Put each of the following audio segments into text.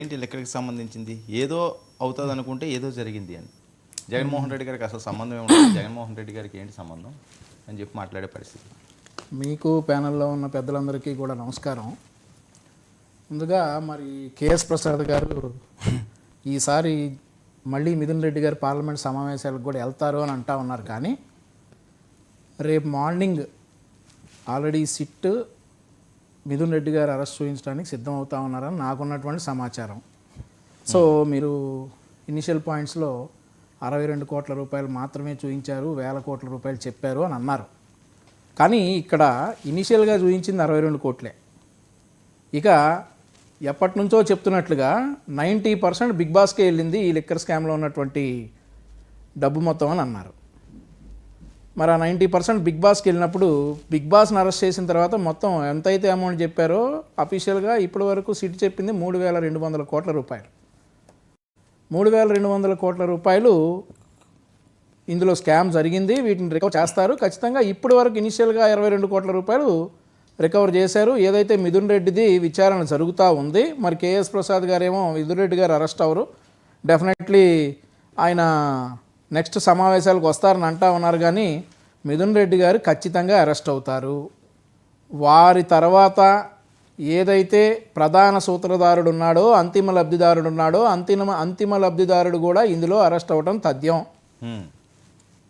ఏంటి లెక్కకి సంబంధించింది ఏదో అవుతుంది అనుకుంటే ఏదో జరిగింది అని జగన్మోహన్ రెడ్డి గారికి అసలు సంబంధం ఏముంటుంది, జగన్మోహన్ రెడ్డి గారికి ఏంటి సంబంధం అని చెప్పి మాట్లాడే పరిస్థితి. మీకు ప్యానెల్లో ఉన్న పెద్దలందరికీ కూడా నమస్కారం. ముందుగా మరి కేఎస్ ప్రసాద్ గారు ఈసారి మళ్ళీ మిథున్ రెడ్డి గారు పార్లమెంట్ సమావేశాలకు కూడా వెళ్తారు అని అంటా ఉన్నారు. కానీ రేపు morning already SIT Mithun Reddy గారు అరెస్ట్ చూపించడానికి సిద్ధం అవుతా ఉన్నారని నాకున్నటువంటి సమాచారం. సో మీరు ఇనిషియల్ పాయింట్స్లో 62 కోట్ల రూపాయలు మాత్రమే చూపించారు, 1000 కోట్ల రూపాయలు చెప్పారు అని అన్నారు. కానీ ఇక్కడ ఇనిషియల్గా చూపించింది 62 కోట్లే. ఇక ఎప్పటి నుంచో చెప్తున్నట్లుగా 90% బిగ్ బాస్కే వెళ్ళింది ఈ లిక్కర్ స్కామ్లో ఉన్నటువంటి డబ్బు మొత్తం అని అన్నారు. మరి ఆ 90% బిగ్ బాస్కి వెళ్ళినప్పుడు బిగ్ బాస్ని అరెస్ట్ చేసిన తర్వాత మొత్తం ఎంతైతే అమౌంట్ చెప్పారో అఫీషియల్గా ఇప్పటి వరకు సిట్ చెప్పింది 3200 కోట్ల రూపాయలు. 3200 కోట్ల రూపాయలు ఇందులో స్కామ్ జరిగింది, వీటిని రికవర్ చేస్తారు ఖచ్చితంగా. ఇప్పటి వరకు ఇనిషియల్గా 22 కోట్ల రూపాయలు రికవర్ చేశారు. ఏదైతే మిథున్ రెడ్డిది విచారణ జరుగుతూ ఉంది, మరి కేఎస్ ప్రసాద్ గారేమో మిథున్ రెడ్డి గారు అరెస్ట్ అవ్వరు, డెఫినెట్లీ ఆయన నెక్స్ట్ సమావేశాలకు వస్తారని అంటా ఉన్నారు. కానీ మిథున్ రెడ్డి గారు ఖచ్చితంగా అరెస్ట్ అవుతారు. వారి తర్వాత ఏదైతే ప్రధాన సూత్రధారుడు ఉన్నాడో, అంతిమ లబ్ధిదారుడు ఉన్నాడో, అంతిమ లబ్ధిదారుడు కూడా ఇందులో అరెస్ట్ అవ్వడం తథ్యం.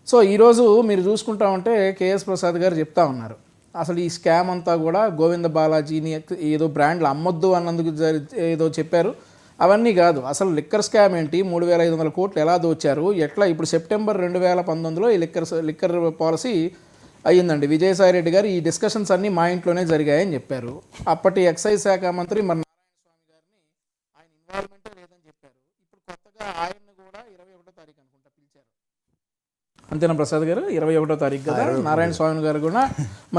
సో ఈరోజు మీరు చూసుకుంటా ఉంటే కేఎస్ ప్రసాద్ గారు చెప్తా ఉన్నారు, అసలు ఈ స్కామ్ అంతా కూడా గోవింద బాలాజీని ఏదో బ్రాండ్లు అమ్మొద్దు అన్నందుకు ఏదో చెప్పారు. అవన్నీ కాదు, అసలు లిక్కర్ స్కామ్ ఏంటి, 3500 కోట్లు ఎలా దోచారు, ఎట్లా. ఇప్పుడు సెప్టెంబర్ 2019లో ఈ లిక్కర్ పాలసీ అయ్యిందండి. విజయసాయి రెడ్డి గారు ఈ డిస్కషన్స్ అన్నీ మా ఇంట్లోనే జరిగాయని చెప్పారు. అప్పటి ఎక్సైజ్ శాఖ మంత్రి మరి నారాయణ స్వామి గారిని ఆయన ఇన్వాల్వ్మెంటే లేదని చెప్పారు. ఇప్పుడు కొత్తగా ఆయన్ని కూడా 21వ తారీఖు అనుకుంటా పిలిచారు. అంతేనా ప్రసాద్ గారు? 21వ తారీఖు కదా నారాయణ స్వామి గారు కూడా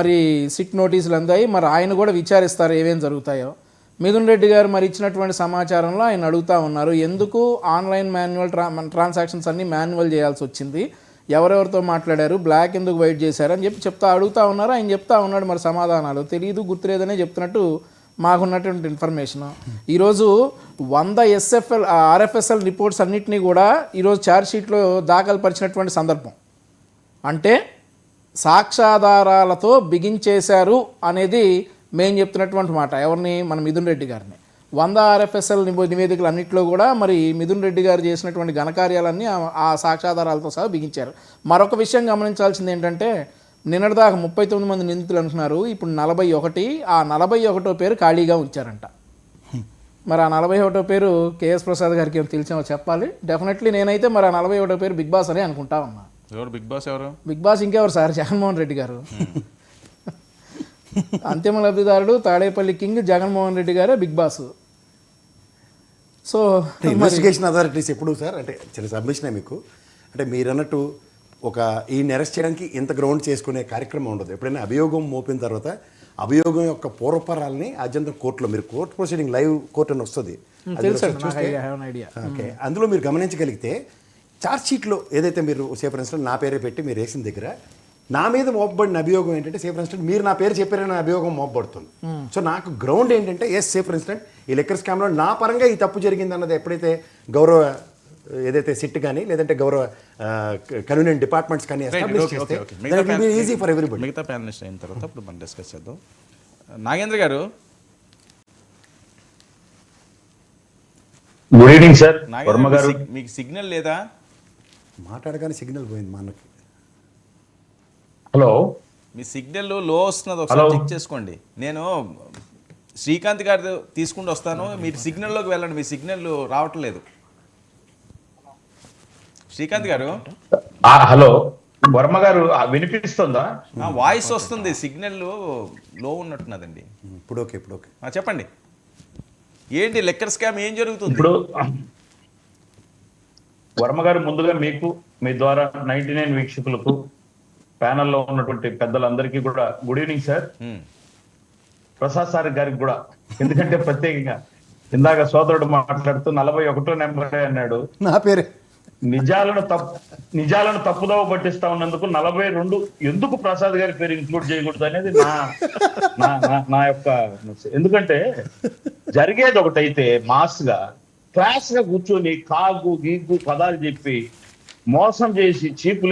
మరి సిట్ నోటీసులు అందాయి. మరి ఆయన కూడా విచారిస్తారు ఏమేం జరుగుతాయో. మిథున్ రెడ్డి గారు మరి ఇచ్చినటువంటి సమాచారంలో ఆయన అడుగుతూ ఉన్నారు, ఎందుకు ఆన్లైన్ ట్రాన్సాక్షన్స్ అన్నీ మాన్యువల్ చేయాల్సి వచ్చింది, ఎవరెవరితో మాట్లాడారు, బ్లాక్ ఎందుకు వైట్ చేశారు అని చెప్పి అడుగుతూ ఉన్నారు. ఆయన చెప్తా ఉన్నాడు మరి సమాధానాలు తెలియదు, గుర్తులేదనే చెప్తున్నట్టు మాకున్నటువంటి ఇన్ఫర్మేషన్. ఈరోజు 100 ఆర్ఎఫ్ఎస్ఎల్ రిపోర్ట్స్ అన్నింటినీ కూడా ఈరోజు ఛార్జ్షీట్లో దాఖలు పరిచినటువంటి సందర్భం. అంటే సాక్ష్యాధారాలతో బిగించేశారు అనేది మేము చెప్తున్నటువంటి మాట. ఎవరిని? మన మిథున్ రెడ్డి గారిని. 100 ఆర్ఎఫ్ఎస్ఎల్ నివేదికలు అన్నింటిలో కూడా మరి మిథున్ రెడ్డి గారు చేసినటువంటి ఘనకార్యాలన్నీ ఆ సాక్ష్యాధారాలతో సహా బిగించారు. మరొక విషయం గమనించాల్సింది ఏంటంటే, నిన్నటిదాకా 39 మంది నిందితులు అంటున్నారు, ఇప్పుడు 41. ఆ 41వ పేరు ఖాళీగా ఉంచారంట. మరి ఆ 41వ పేరు కేఎస్ ప్రసాద్ గారికి ఏం తెలిసేమో చెప్పాలి. డెఫినెట్లీ నేనైతే మరి ఆ 41వ పేరు బిగ్ బాస్ అని అనుకుంటా ఉన్నా. బిగ్ బాస్ ఎవరు? బిగ్ బాస్ ఇంకెవరు సార్, జగన్మోహన్ రెడ్డి గారు. అంతిమ లబ్ధిదారుడు తాడేపల్లి కింగ్ జగన్మోహన్ రెడ్డి గారే big boss. So investigation authorities ఎప్పుడు సార్, అంటే చిన్న సబ్మిషన్ మీకు, అంటే మీరు అన్నట్టు ఒక ఈయన అరెస్ట్ చేయడానికి ఇంత గ్రౌండ్ చేసుకునే కార్యక్రమం ఉండదు. ఎప్పుడైనా అభియోగం మోపిన తర్వాత అభియోగం యొక్క పూర్వపరాలని అత్యంత కోర్టులో, మీరు కోర్టు ప్రొసీడింగ్ లైవ్ కోర్టు అని వస్తుంది, ఓకే, అందులో మీరు గమనించగలిగితే ఛార్జ్షీట్లో ఏదైతే మీరు సేఫ్ ఫర్ ఇన్స్టెంట్ నా పేరే పెట్టి మీరు వేసిన దగ్గర నా మీద మోపబడిన అభియోగం ఏంటంటే, సేఫ్ ఫర్ ఇన్స్టెంట్ మీరు నా పేరు చెప్పారనే అభియోగం మోపబడుతుంది. సో నాకు గ్రౌండ్ ఏంటంటే, సేఫ్ ఫర్ ఇన్స్టెంట్ ఈ లిక్కర్ స్కామ్లో నా పరంగా ఈ తప్పు జరిగింది అన్నది ఎప్పుడైతే గౌరవ ఏదైతే సిట్ కానీ లేదంటే గౌరవ కన్వీనియంట్ డిపార్ట్మెంట్స్ కానీ ఈజీ ఫర్ ఎవ్రీబడి. మిగతా ప్యానలిస్ట్ అయిన తర్వాత ఇప్పుడు మనం డిస్కస్ చేద్దాం. నాగేంద్ర గారు, గుడ్ ఈవినింగ్ సార్. మీకు సిగ్నల్ లేదా? మాట్లాడగానే సిగ్నల్ పోయింది మా అన్నకి. హలో, మీ సిగ్నల్ లో వస్తున్నది, ఒకసారి చెక్ చేసుకోండి. నేను శ్రీకాంత్ గారు తీసుకుంటూ వస్తాను, మీరు సిగ్నల్లోకి వెళ్ళండి, మీ సిగ్నల్ రావట్లేదు. శ్రీకాంత్ గారు. హలో వర్మ గారు, వినిపిస్తుందా? వాయిస్ వస్తుంది, సిగ్నల్ లో ఉన్నట్టున్నదండి. ఇప్పుడు ఓకే, ఇప్పుడు ఓకే, చెప్పండి. ఏంటి లిక్కర్ స్కామ్, ఏం జరుగుతుంది ఇప్పుడు? వర్మ గారు, ముందుగా మీకు, మీ ద్వారా 99 వీక్షకులకు, ప్యానల్లో ఉన్నటువంటి పెద్దలందరికీ కూడా good evening sir. Prasad sir గారికి కూడా, ఎందుకంటే ప్రత్యేకంగా ఇందాక సోదరుడు మాట్లాడుతూ 41వ నెంబర్ అన్నాడు, నా పేరే. నిజాలను తప్పుదోవ పట్టిస్తా ఉన్నందుకు 42 ఎందుకు ప్రసాద్ గారి పేరు ఇంక్లూడ్ చేయకూడదు అనేది నా యొక్క. ఎందుకంటే జరిగేది ఒకటైతే మాస్ గా క్లాస్ గా కూర్చొని కాగు గీగు పదాలు చెప్పి మోసం చేసి చీపు